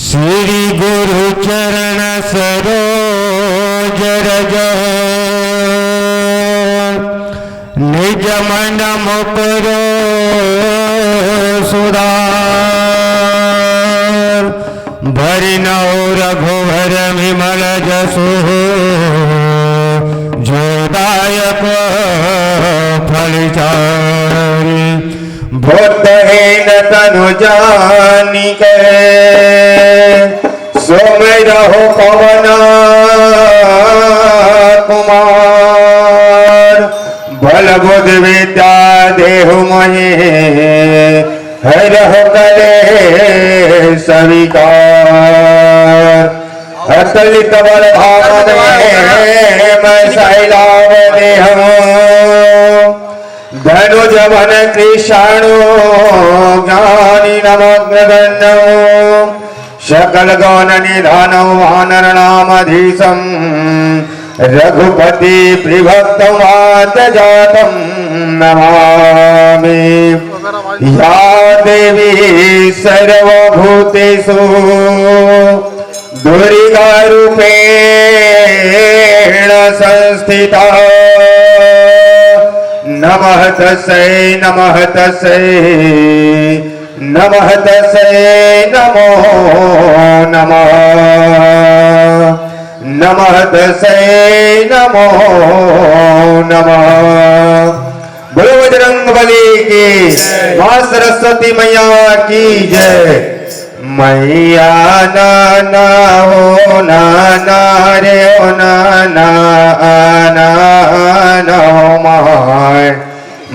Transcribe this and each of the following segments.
श्री गुरु चरण सरोज रज निज मन मुकुरो सुधार भरि नौ रघुवर विमल जसु जोदायक फलचारि बुद्धहीन तनु जानिके सुमिरहु पवन कुमार बल बुद्धि विद्या देहु मोहि हरहु कलेश विकार अतुलित बल भावन मैं शैलाव देहु धनुज वन कृषाणु ज्ञानी नमग्न गण्यौ सकल गौन निधानौ वानर नामधीशं रघुपति प्रिभक्तमात जातं नमामि। या देवी सर्वभूतेषु दुर्गा रूपेण संस्थिता नमः तस्यै नमः तस्यै नमः तस्यै नमो नमः नमः तस्यै नमो नमः। बोलो बजरंगबली की मां सरस्वती मैया की जय। मैया नाना हो नाना रे ओ नाना आना हो माय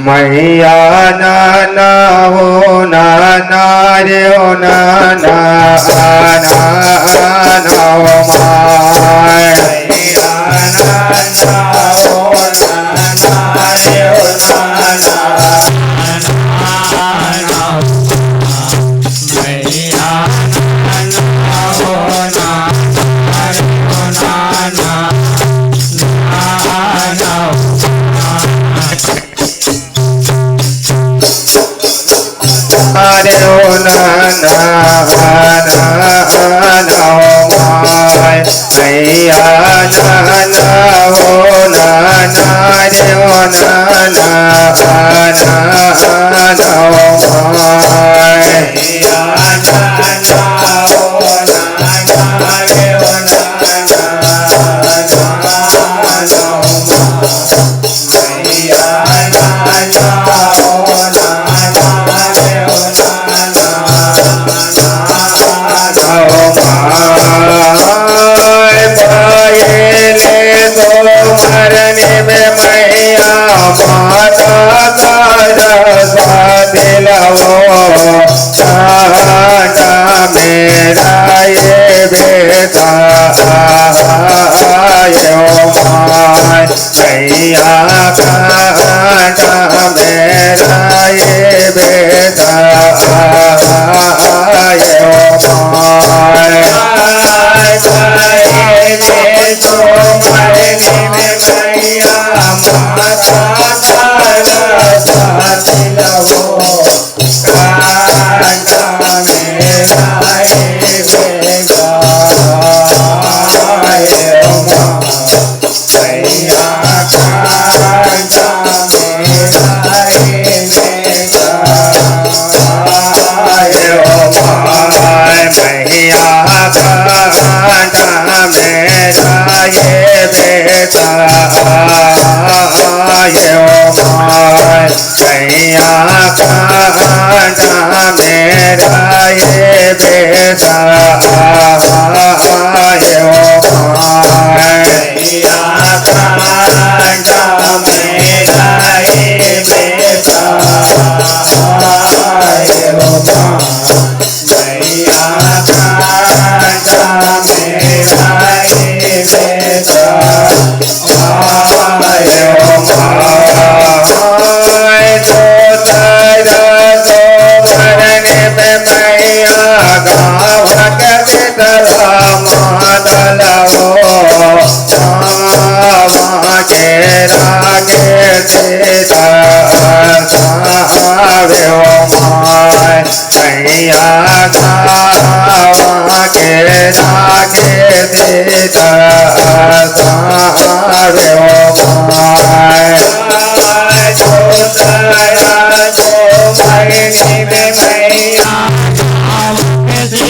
मैया नाना हो नाना रे ओ नाना आना हो माय मैया नाना हो नाना रे ओ नाना रे ओ नाना माय मैया नाना हो नाना रे ओ नाना माय मैया नाना हो नाना रे ओ मैया नाना हो नाना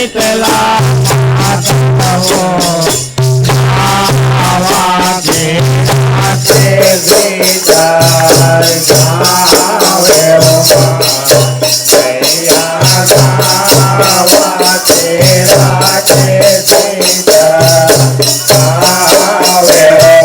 शीतला माता हो आवाजे नाचे सीता गावे हो मैया गावाते राजे सीता गावे हो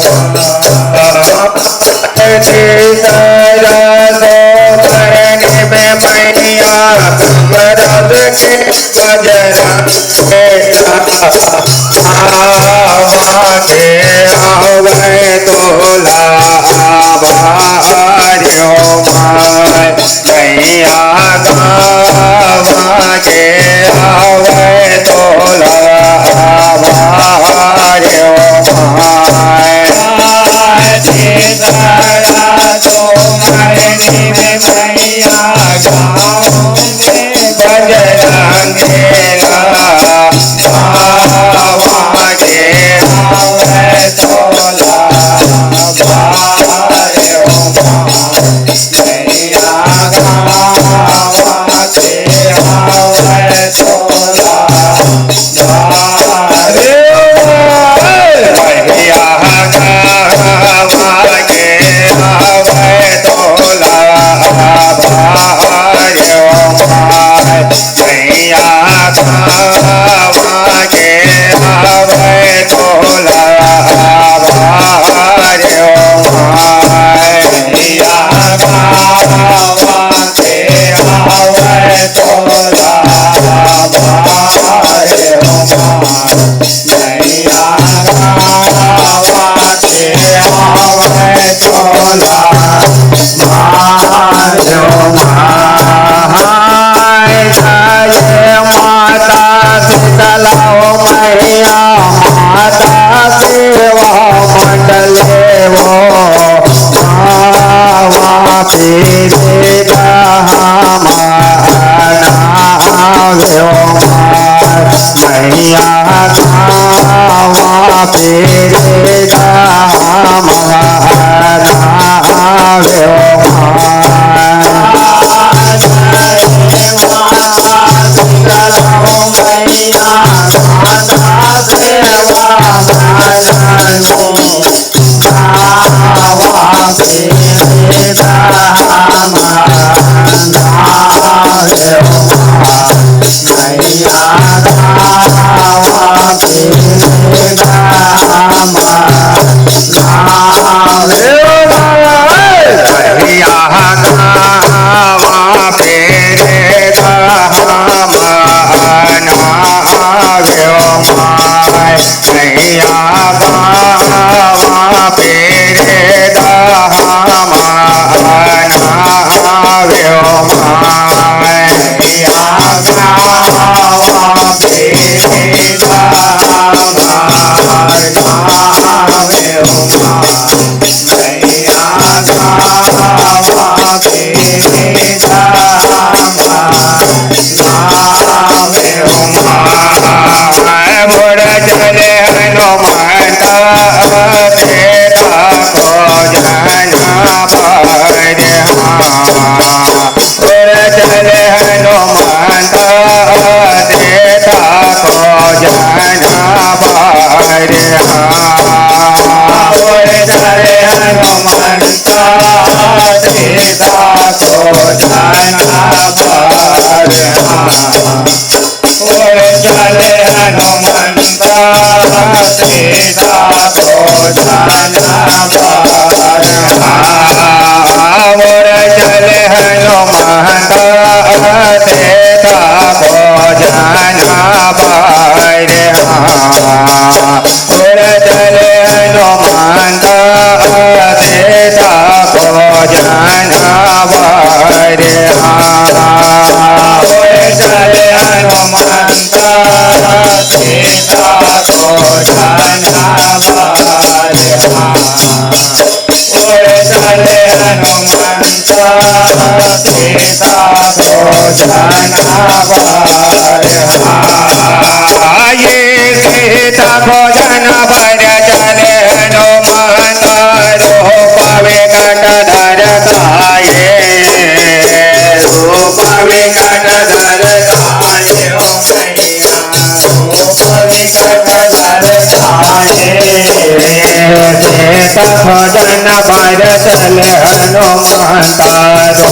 भजन भर चल हनुमान तारो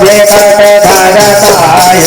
विकट धर काये।